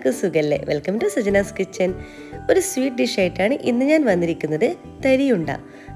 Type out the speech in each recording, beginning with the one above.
എല്ലാവർക്കും സുഖല്ലേ? Welcome to Sajina's kitchen. ഒരു സ്വീറ്റ് ഡിഷ് ആയിട്ടാണ് ഇന്ന് ഞാൻ വന്നിരിക്കുന്നത്. തരിയുണ്ട,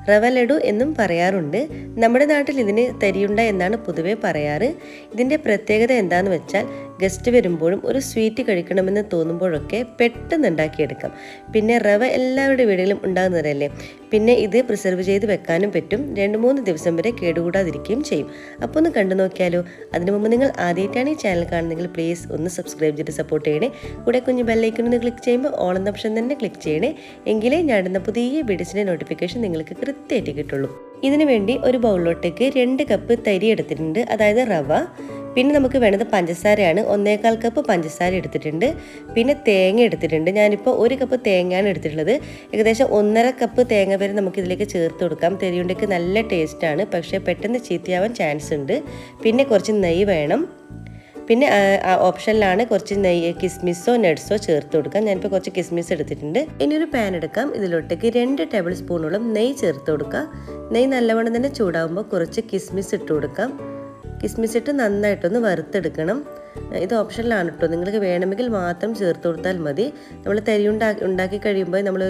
റവ ലഡു എന്നും പറയാറുണ്ട്. നമ്മുടെ നാട്ടിൽ ഇതിന് തരിയുണ്ട എന്നാണ് പൊതുവെ പറയാറ്. ഇതിൻ്റെ പ്രത്യേകത എന്താണെന്ന് വെച്ചാൽ ഗസ്റ്റ് വരുമ്പോഴും ഒരു സ്വീറ്റ് കഴിക്കണമെന്ന് തോന്നുമ്പോഴൊക്കെ പെട്ടെന്ന് ഉണ്ടാക്കിയെടുക്കാം. പിന്നെ റവ എല്ലാവരുടെ വീടുകളിലും ഉണ്ടാകുന്നതല്ലേ. പിന്നെ ഇത് പ്രിസർവ് ചെയ്ത് വെക്കാനും പറ്റും. 2-3 ദിവസം വരെ കേടുകൂടാതിരിക്കുകയും ചെയ്യും. അപ്പോൾ ഒന്ന് കണ്ടു നോക്കിയാലോ. അതിനു മുമ്പ് നിങ്ങൾ ആദ്യമായിട്ടാണ് ഈ ചാനൽ കാണുന്നതെങ്കിൽ പ്ലീസ് ഒന്ന് സബ്സ്ക്രൈബ് ചെയ്ത് സപ്പോർട്ട് ചെയ്യണേ. കൂടെ കുഞ്ഞ് ബെല്ലൈക്കൺ ഒന്ന് ക്ലിക്ക് ചെയ്യുമ്പോൾ ഓൾ എന്ന ഓപ്ഷൻ തന്നെ ക്ലിക്ക് ചെയ്യണേ. എങ്കിലേ ഞാൻ ഇടുന്ന പുതിയ വീഡിയോസിൻ്റെ നോട്ടിഫിക്കേഷൻ നിങ്ങൾക്ക് കൃത്യമായിട്ട് കിട്ടുള്ളൂ. ഇതിനു വേണ്ടി ഒരു ബൗളിലോട്ടേക്ക് 2 കപ്പ് തരി എടുത്തിട്ടുണ്ട്, അതായത് റവ. പിന്നെ നമുക്ക് വേണ്ടത് പഞ്ചസാരയാണ്. 1/4 കപ്പ് പഞ്ചസാര എടുത്തിട്ടുണ്ട്. പിന്നെ തേങ്ങ എടുത്തിട്ടുണ്ട്. ഞാനിപ്പോൾ 1 കപ്പ് തേങ്ങയാണ് എടുത്തിട്ടുള്ളത്. ഏകദേശം 1.5 കപ്പ് തേങ്ങ വരെ നമുക്ക് ഇതിലേക്ക് ചേർത്ത് കൊടുക്കാം. തെരിയുണ്ടയ്ക്ക് നല്ല ടേസ്റ്റാണ്, പക്ഷേ പെട്ടെന്ന് ചീത്തയാവാൻ ചാൻസ് ഉണ്ട്. പിന്നെ കുറച്ച് നെയ്യ് വേണം. പിന്നെ ഓപ്ഷനിലാണ് കുറച്ച് നെയ്യ്, കിസ്മിസോ നട്ട്സോ ചേർത്ത് കൊടുക്കാം. ഞാനിപ്പോൾ കുറച്ച് കിസ്മിസ് എടുത്തിട്ടുണ്ട്. ഇനി ഒരു പാൻ എടുക്കാം. ഇതിലോട്ടേക്ക് 2 ടേബിൾ സ്പൂണോളം നെയ്യ് ചേർത്ത് കൊടുക്കാം. നെയ്യ് നല്ലവണ്ണം തന്നെ ചൂടാകുമ്പോൾ കുറച്ച് കിസ്മിസ് ഇട്ട് കൊടുക്കാം. കിസ്മിസ് ഇട്ട് നന്നായിട്ടൊന്ന് വറുത്തെടുക്കണം. ഇത് ഓപ്ഷനിലാണ് കേട്ടോ, നിങ്ങൾക്ക് വേണമെങ്കിൽ മാത്രം ചേർത്ത് കൊടുത്താൽ മതി. നമ്മൾ തരി ഉണ്ടാക്കി കഴിയുമ്പോൾ നമ്മൾ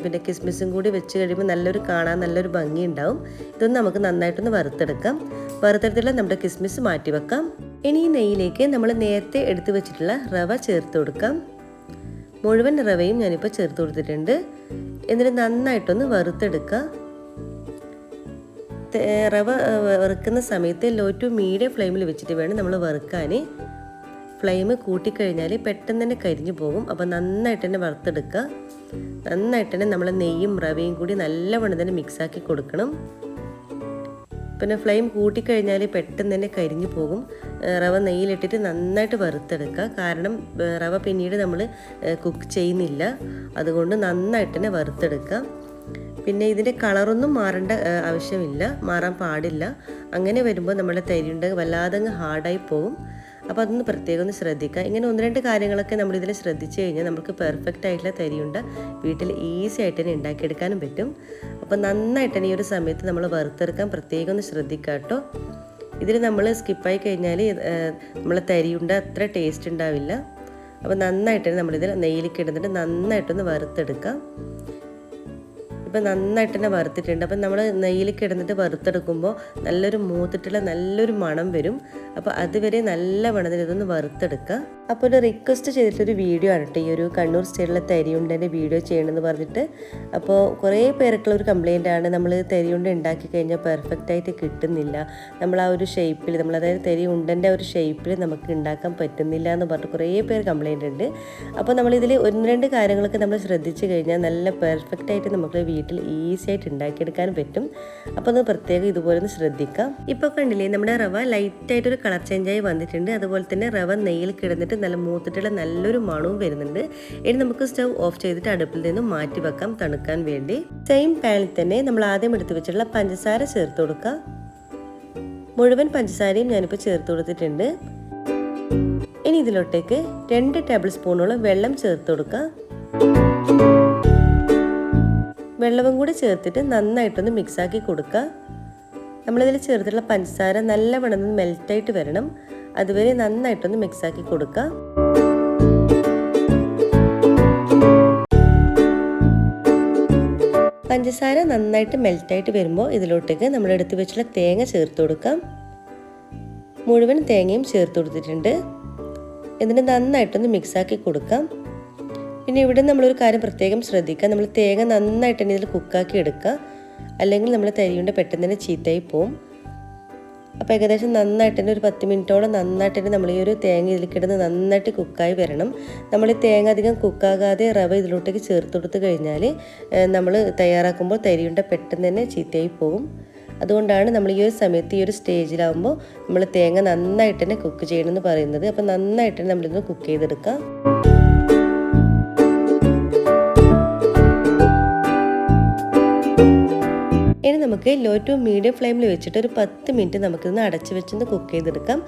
പിന്നെ കിസ്മിസും കൂടി വെച്ച് കഴിയുമ്പോൾ നല്ലൊരു ഭംഗി ഉണ്ടാവും. ഇതൊന്ന് നമുക്ക് നന്നായിട്ടൊന്ന് വറുത്തെടുക്കാം. വറുത്തെടുത്തിട്ട് നമ്മുടെ കിസ്മിസ് മാറ്റി വെക്കാം. ഇനി ഈ നെയ്യിലേക്ക് നമ്മൾ നേരത്തെ എടുത്തു വെച്ചിട്ടുള്ള റവ ചേർത്ത് കൊടുക്കാം. മുഴുവൻ റവയും ഞാനിപ്പോൾ ചേർത്ത് കൊടുത്തിട്ടുണ്ട്. എന്നിട്ട് നന്നായിട്ടൊന്ന് വറുത്തെടുക്കുക. റവ വറുക്കുന്ന സമയത്ത് ലോ ടു മീഡിയം ഫ്ലെയിമിൽ വെച്ചിട്ട് വേണം നമ്മൾ വറുക്കാൻ. ഫ്ലെയിം കൂട്ടിക്കഴിഞ്ഞാൽ പെട്ടെന്ന് തന്നെ കരിഞ്ഞു പോകും. അപ്പോൾ നന്നായിട്ട് തന്നെ വറുത്തെടുക്കുക. നന്നായിട്ട് തന്നെ നമ്മൾ നെയ്യും റവയും കൂടി നല്ലവണ്ണം തന്നെ മിക്സാക്കി കൊടുക്കണം. പിന്നെ ഫ്ലെയിം കൂട്ടിക്കഴിഞ്ഞാൽ പെട്ടെന്ന് തന്നെ കരിഞ്ഞു പോകും. റവ നെയ്യിലിട്ടിട്ട് നന്നായിട്ട് വറുത്തെടുക്കുക. കാരണം റവ പിന്നീട് നമ്മൾ കുക്ക് ചെയ്യുന്നില്ല, അതുകൊണ്ട് നന്നായിട്ട് തന്നെ വറുത്തെടുക്കുക. പിന്നെ ഇതിൻ്റെ കളറൊന്നും മാറാൻ പാടില്ല. അങ്ങനെ വരുമ്പോൾ നമ്മുടെ തരിയുണ്ട വല്ലാതെ ഹാർഡായി പോകും. അപ്പോൾ അതൊന്ന് പ്രത്യേകം ഒന്ന് ശ്രദ്ധിക്കുക. ഇങ്ങനെ 1-2 കാര്യങ്ങളൊക്കെ നമ്മളിതിൽ ശ്രദ്ധിച്ചു കഴിഞ്ഞാൽ നമുക്ക് പെർഫെക്റ്റ് ആയിട്ടുള്ള തരിയുണ്ട വീട്ടിൽ ഈസി ആയിട്ട് തന്നെ ഉണ്ടാക്കിയെടുക്കാനും പറ്റും. അപ്പോൾ നന്നായിട്ട് തന്നെ ഈ ഒരു സമയത്ത് നമ്മൾ വറുത്തെടുക്കാൻ പ്രത്യേകം ഒന്ന് ശ്രദ്ധിക്കുക കേട്ടോ. ഇതിൽ നമ്മൾ സ്കിപ്പായി കഴിഞ്ഞാൽ നമ്മളെ തരിയുണ്ട അത്ര ടേസ്റ്റ് ഉണ്ടാവില്ല. അപ്പോൾ നന്നായിട്ട് തന്നെ നമ്മളിതിൽ നെയ്യിലേക്ക് ഇടുന്നിട്ട് നന്നായിട്ടൊന്ന് വറുത്തെടുക്കാം. ഇപ്പം നന്നായിട്ട് തന്നെ വറുത്തിട്ടുണ്ട്. അപ്പം നമ്മൾ നെയ്യിലേക്ക് ഇടുന്നിട്ട് വറുത്തെടുക്കുമ്പോൾ നല്ലൊരു മണം വരും. അപ്പോൾ അതുവരെ നല്ല മണത്തിൽ ഇതൊന്ന് വറുത്തെടുക്കുക. അപ്പോൾ ഒരു റിക്വസ്റ്റ് ചെയ്തിട്ടൊരു വീഡിയോ ആണ് കേട്ടോ, ഈ ഒരു കണ്ണൂർ സ്റ്റൈലിലെ തരിയുണ്ടൻ്റെ വീഡിയോ ചെയ്യണമെന്ന് പറഞ്ഞിട്ട്. അപ്പോൾ കുറേ പേർക്കുള്ള ഒരു കംപ്ലയിൻ്റ് ആണ്, നമ്മൾ തരിയുണ്ട ഉണ്ടാക്കി കഴിഞ്ഞാൽ പെർഫെക്റ്റ് ആയിട്ട് കിട്ടുന്നില്ല, നമ്മൾ ആ ഒരു ഷേപ്പിൽ അതായത് തരിയുണ്ടൻ്റെ ഒരു ഷേപ്പിൽ നമുക്ക് ഉണ്ടാക്കാൻ പറ്റുന്നില്ല എന്ന് പറഞ്ഞിട്ട് കുറേ പേര് കംപ്ലയിൻ്റ് ഉണ്ട്. അപ്പോൾ നമ്മളിതിൽ 1-2 കാര്യങ്ങളൊക്കെ നമ്മൾ ശ്രദ്ധിച്ചു കഴിഞ്ഞാൽ നല്ല പെർഫെക്റ്റ് ആയിട്ട് നമുക്ക് വീട്ടിൽ ഈസി ആയിട്ട് ഉണ്ടാക്കിയെടുക്കാനും പറ്റും. അപ്പോൾ അത് പ്രത്യേകം ഇതുപോലെ ഒന്ന് ശ്രദ്ധിക്കാം. ഇപ്പോൾ കണ്ടില്ലേ, നമ്മുടെ റവ ലൈറ്റായിട്ടൊരു കളർ ചേഞ്ചായി വന്നിട്ടുണ്ട്. അതുപോലെ തന്നെ റവ നെയ്യിൽ കിടന്നിട്ട് നല്ല മൂത്തിട്ടുള്ള നല്ലൊരു മണവും വരുന്നുണ്ട്. ഇനി നമുക്ക് സ്റ്റവ് ഓഫ് ചെയ്തിട്ട് അടുപ്പിൽ നിന്നും മാറ്റി വെക്കാം തണുക്കാൻ വേണ്ടി. സെയിം പാനിൽ തന്നെ നമ്മൾ ആദ്യം എടുത്തു വെച്ചിട്ടുള്ള പഞ്ചസാര ചേർത്ത് കൊടുക്കുക. മുഴുവൻ പഞ്ചസാരയും ഞാനിപ്പോൾ ചേർത്ത് കൊടുത്തിട്ടുണ്ട്. ഇനി ഇതിലോട്ടേക്ക് 2 ടേബിൾ സ്പൂണോളം വെള്ളം ചേർത്ത് കൊടുക്കുക. വെള്ളവും കൂടി ചേർത്തിട്ട് നന്നായിട്ടൊന്ന് മിക്സാക്കി കൊടുക്കുക. നമ്മളിതിൽ ചേർത്തിട്ടുള്ള പഞ്ചസാര നല്ലവണ്ണം മെൽറ്റായിട്ട് വരണം. അതുവരെ നന്നായിട്ടൊന്ന് മിക്സാക്കി കൊടുക്കുക. പഞ്ചസാര നന്നായിട്ട് മെൽറ്റായിട്ട് വരുമ്പോൾ ഇതിലോട്ടേക്ക് നമ്മൾ എടുത്ത് വെച്ചുള്ള തേങ്ങ ചേർത്ത് കൊടുക്കാം. മുഴുവൻ തേങ്ങയും ചേർത്ത് കൊടുത്തിട്ടുണ്ട്. എന്നിട്ട് നന്നായിട്ടൊന്ന് മിക്സാക്കി കൊടുക്കാം. പിന്നെ ഇവിടെ നമ്മളൊരു കാര്യം പ്രത്യേകം ശ്രദ്ധിക്കുക, നമ്മൾ തേങ്ങ നന്നായിട്ട് തന്നെ ഇതിൽ കുക്കാക്കി എടുക്കുക, അല്ലെങ്കിൽ നമ്മൾ തരിയുണ്ട പെട്ടെന്ന് തന്നെ ചീത്തയായി പോവും. അപ്പോൾ ഏകദേശം നന്നായിട്ട് തന്നെ ഒരു 10 മിനിറ്റോളം നന്നായിട്ട് തന്നെ നമ്മൾ ഈ ഒരു തേങ്ങ ഇതിൽ കിടന്ന് നന്നായിട്ട് കുക്കായി വരണം. നമ്മൾ ഈ തേങ്ങ അധികം കുക്കാകാതെ റവ ഇതിലോട്ടേക്ക് ചേർത്ത് കൊടുത്ത് കഴിഞ്ഞാൽ നമ്മൾ തയ്യാറാക്കുമ്പോൾ തരിയുണ്ട പെട്ടെന്ന് തന്നെ ചീത്തയായി പോകും. അതുകൊണ്ടാണ് നമ്മൾ ഈ ഒരു സമയത്ത് ഈ ഒരു സ്റ്റേജിലാവുമ്പോൾ നമ്മൾ തേങ്ങ നന്നായിട്ട് തന്നെ കുക്ക് ചെയ്യണമെന്ന് പറയുന്നത്. അപ്പോൾ നന്നായിട്ട് തന്നെ നമ്മളിതൊന്ന് കുക്ക് ചെയ്തെടുക്കാം. ഇനി നമുക്ക് ലോ ടു മീഡിയം ഫ്ലെയിമിൽ വെച്ചിട്ട് ഒരു 10 മിനിറ്റ് നമുക്കിതൊന്ന് അടച്ച് വെച്ചൊന്ന് കുക്ക് ചെയ്തെടുക്കാം.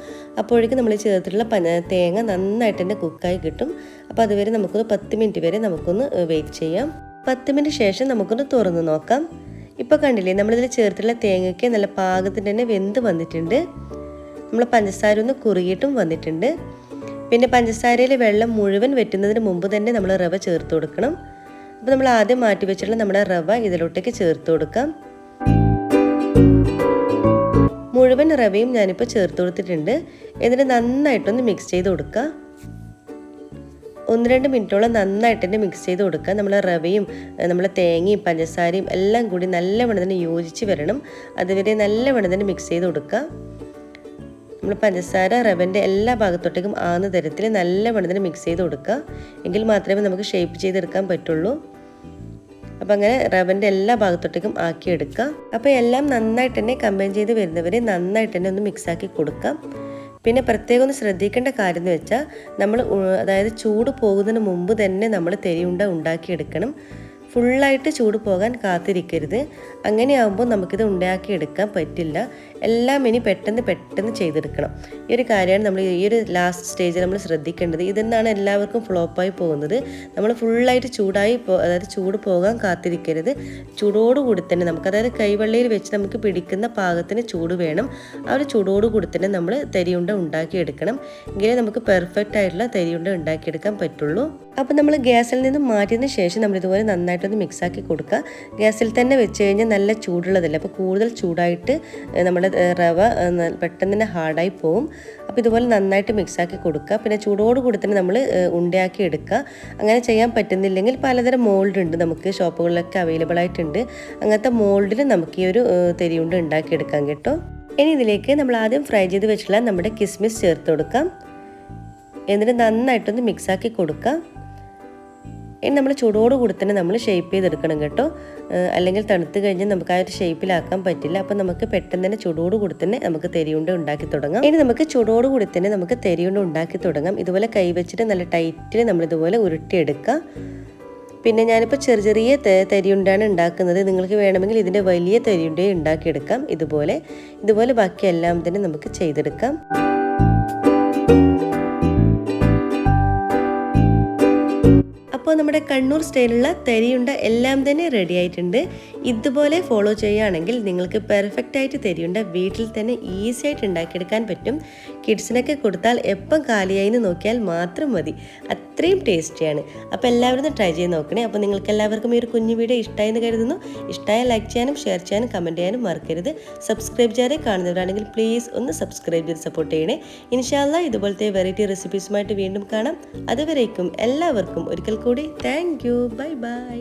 അപ്പോഴേക്കും നമ്മൾ ചേർത്തിട്ടുള്ള തേങ്ങ നന്നായിട്ട് തന്നെ കുക്കായി കിട്ടും. അപ്പോൾ അതുവരെ നമുക്കൊന്ന് 10 മിനിറ്റ് വരെ നമുക്കൊന്ന് വെയിറ്റ് ചെയ്യാം. 10 മിനിറ്റ് ശേഷം നമുക്കൊന്ന് തുറന്ന് നോക്കാം. ഇപ്പോൾ കണ്ടില്ലേ, നമ്മളിതിൽ ചേർത്തിട്ടുള്ള തേങ്ങയ്ക്ക് നല്ല പാകത്തിന് തന്നെ വെന്ത് വന്നിട്ടുണ്ട്. നമ്മൾ പഞ്ചസാര ഒന്ന് കുറുകിയിട്ടും വന്നിട്ടുണ്ട്. പിന്നെ പഞ്ചസാരയിലെ വെള്ളം മുഴുവൻ വറ്റുന്നതിന് മുമ്പ് തന്നെ നമ്മൾ റവ ചേർത്ത് കൊടുക്കണം. അപ്പോൾ നമ്മൾ ആദ്യം മാറ്റി വെച്ചിട്ടുള്ള നമ്മുടെ റവ ഇതിലോട്ടേക്ക് ചേർത്ത് കൊടുക്കാം. മുഴുവൻ റവയും ഞാനിപ്പോൾ ചേർത്ത് കൊടുത്തിട്ടുണ്ട്. എന്നിട്ട് നന്നായിട്ടൊന്ന് മിക്സ് ചെയ്ത് കൊടുക്കുക. 1-2 മിനിറ്റോളം നന്നായിട്ട് തന്നെ മിക്സ് ചെയ്ത് കൊടുക്കുക. നമ്മൾ റവയും നമ്മൾ തേങ്ങയും പഞ്ചസാരയും എല്ലാം കൂടി നല്ലവണ്ണം തന്നെ യോജിച്ച് വരണം. അതുവരെ നല്ലവണ്ണം തന്നെ മിക്സ് ചെയ്ത് കൊടുക്കുക. നമ്മൾ പഞ്ചസാര റവൻ്റെ എല്ലാ ഭാഗത്തോട്ടേക്കും ആകുന്ന തരത്തിൽ നല്ലവണ്ണം തന്നെ മിക്സ് ചെയ്ത് കൊടുക്കുക. എങ്കിൽ മാത്രമേ നമുക്ക് ഷേപ്പ് ചെയ്തെടുക്കാൻ പറ്റുള്ളൂ. അപ്പോൾ അങ്ങനെ റവൻ്റെ എല്ലാ ഭാഗത്തോട്ടേക്കും ആക്കിയെടുക്കുക. അപ്പോൾ എല്ലാം നന്നായിട്ട് തന്നെ കമ്പൈൻ ചെയ്ത് വരുന്നവരെ നന്നായിട്ട് തന്നെ ഒന്ന് മിക്സാക്കി കൊടുക്കാം. പിന്നെ പ്രത്യേകം ഒന്ന് ശ്രദ്ധിക്കേണ്ട കാര്യം എന്ന് വെച്ചാൽ നമ്മൾ അതായത് ചൂട് പോകുന്നതിന് മുമ്പ് തന്നെ നമ്മൾ തരിയുണ്ട ഉണ്ടാക്കിയെടുക്കണം. ഫുള്ളായിട്ട് ചൂട് പോകാൻ കാത്തിരിക്കരുത്. അങ്ങനെയാകുമ്പോൾ നമുക്കിത് ഉണ്ടാക്കി എടുക്കാൻ പറ്റില്ല. എല്ലാം ഇനി പെട്ടെന്ന് ചെയ്തെടുക്കണം. ഈ ഒരു കാര്യമാണ് നമ്മൾ ഈ ഒരു ലാസ്റ്റ് സ്റ്റേജിൽ നമ്മൾ ശ്രദ്ധിക്കേണ്ടത്. ഇതെന്നാണ് എല്ലാവർക്കും ഫ്ലോപ്പായി പോകുന്നത്. നമ്മൾ ഫുള്ളായിട്ട് അതായത് ചൂട് പോകാൻ കാത്തിരിക്കരുത്. ചൂടോടുകൂടി തന്നെ നമുക്ക് അതായത് കൈവെള്ളയിൽ വെച്ച് നമുക്ക് പിടിക്കുന്ന പാകത്തിന് ചൂട് വേണം. ആ ഒരു ചൂടോടുകൂടി തന്നെ നമ്മൾ തരിയുണ്ട ഉണ്ടാക്കിയെടുക്കണം. എങ്കിലേ നമുക്ക് പെർഫെക്റ്റ് ആയിട്ടുള്ള തരിയുണ്ട ഉണ്ടാക്കിയെടുക്കാൻ പറ്റുള്ളൂ. അപ്പോൾ നമ്മൾ ഗ്യാസിൽ നിന്ന് മാറ്റിയതിന് ശേഷം നമ്മൾ ഇതുപോലെ നന്നായിട്ടൊന്ന് മിക്സാക്കി കൊടുക്കുക. ഗ്യാസിൽ തന്നെ വെച്ച് കഴിഞ്ഞാൽ നല്ല ചൂടുള്ളതല്ല. അപ്പോൾ കൂടുതൽ ചൂടായിട്ട് നമ്മുടെ റവ പെട്ടെന്ന് തന്നെ ഹാർഡായി പോവും. അപ്പോൾ ഇതുപോലെ നന്നായിട്ട് മിക്സാക്കി കൊടുക്കുക. പിന്നെ ചൂടോടുകൂടി തന്നെ നമ്മൾ ഉണ്ടയാക്കി എടുക്കുക. അങ്ങനെ ചെയ്യാൻ പറ്റുന്നില്ലെങ്കിൽ പലതരം മോൾഡ് ഉണ്ട്, നമുക്ക് ഷോപ്പുകളിലൊക്കെ അവൈലബിൾ ആയിട്ടുണ്ട്. അങ്ങനത്തെ മോൾഡിൽ നമുക്ക് ഈ ഒരു തരിയുണ്ട ഉണ്ടാക്കിയെടുക്കാം കേട്ടോ. ഇനി ഇതിലേക്ക് നമ്മൾ ആദ്യം ഫ്രൈ ചെയ്ത് വെച്ചിട്ടുള്ള നമ്മുടെ കിസ്മിസ് ചേർത്ത് കൊടുക്കാം. എന്നിട്ട് നന്നായിട്ടൊന്ന് മിക്സാക്കി കൊടുക്കുക. ഇനി നമ്മൾ ചൂടോടുകൂടി തന്നെ നമ്മൾ ഷേപ്പ് ചെയ്തെടുക്കണം കേട്ടോ. അല്ലെങ്കിൽ തണുത്ത് കഴിഞ്ഞാൽ നമുക്ക് ആ ഒരു ഷേപ്പിലാക്കാൻ പറ്റില്ല. അപ്പോൾ നമുക്ക് പെട്ടെന്ന് തന്നെ ചൂടോടുകൂടി തന്നെ നമുക്ക് തരിയുണ്ട ഉണ്ടാക്കി തുടങ്ങാം. ഇനി നമുക്ക് ചൂടോടുകൂടി തന്നെ നമുക്ക് തരിയുണ്ട ഉണ്ടാക്കി തുടങ്ങാം. ഇതുപോലെ കൈ വെച്ചിട്ട് നല്ല ടൈറ്റിൽ നമ്മളിതുപോലെ ഉരുട്ടിയെടുക്കുക. പിന്നെ ഞാനിപ്പോൾ ചെറിയ തരിയുണ്ടാണ് ഉണ്ടാക്കുന്നത്. നിങ്ങൾക്ക് വേണമെങ്കിൽ ഇതിൻ്റെ വലിയ തരിയുണ്ടയും ഉണ്ടാക്കിയെടുക്കാം. ഇതുപോലെ ബാക്കി എല്ലാം തന്നെ നമുക്ക് ചെയ്തെടുക്കാം. അപ്പോൾ നമ്മുടെ കണ്ണൂർ സ്റ്റൈലുള്ള തരിയുണ്ട എല്ലാം തന്നെ റെഡി ആയിട്ടുണ്ട്. ഇതുപോലെ ഫോളോ ചെയ്യുകയാണെങ്കിൽ നിങ്ങൾക്ക് പെർഫെക്റ്റ് ആയിട്ട് തരിയുണ്ട വീട്ടിൽ തന്നെ ഈസി ആയിട്ട് ഉണ്ടാക്കിയെടുക്കാൻ പറ്റും. കിഡ്സിനൊക്കെ കൊടുത്താൽ എപ്പം കാലിയായി എന്ന് നോക്കിയാൽ മാത്രം മതി. അത്രയും ടേസ്റ്റിയാണ്. അപ്പോൾ എല്ലാവരും ഒന്ന് ട്രൈ ചെയ്ത് നോക്കണേ. അപ്പോൾ നിങ്ങൾക്ക് എല്ലാവർക്കും ഈ ഒരു കുഞ്ഞു വീഡിയോ ഇഷ്ടമായി എന്ന് കരുതുന്നു. ഇഷ്ടമായ ലൈക്ക് ചെയ്യാനും ഷെയർ ചെയ്യാനും കമൻറ്റ് ചെയ്യാനും മറക്കരുത്. സബ്സ്ക്രൈബ് ചെയ്യാതെ കാണുന്നവരാണെങ്കിൽ പ്ലീസ് ഒന്ന് സബ്സ്ക്രൈബ് ചെയ്ത് സപ്പോർട്ട് ചെയ്യണേ. ഇൻഷാ അല്ലാഹ് ഇതുപോലത്തെ വെറൈറ്റി റെസിപ്പീസുമായിട്ട് വീണ്ടും കാണാം. അതുവരേക്കും എല്ലാവർക്കും ഒരിക്കൽ കൂടി താങ്ക് യു. Bye bye.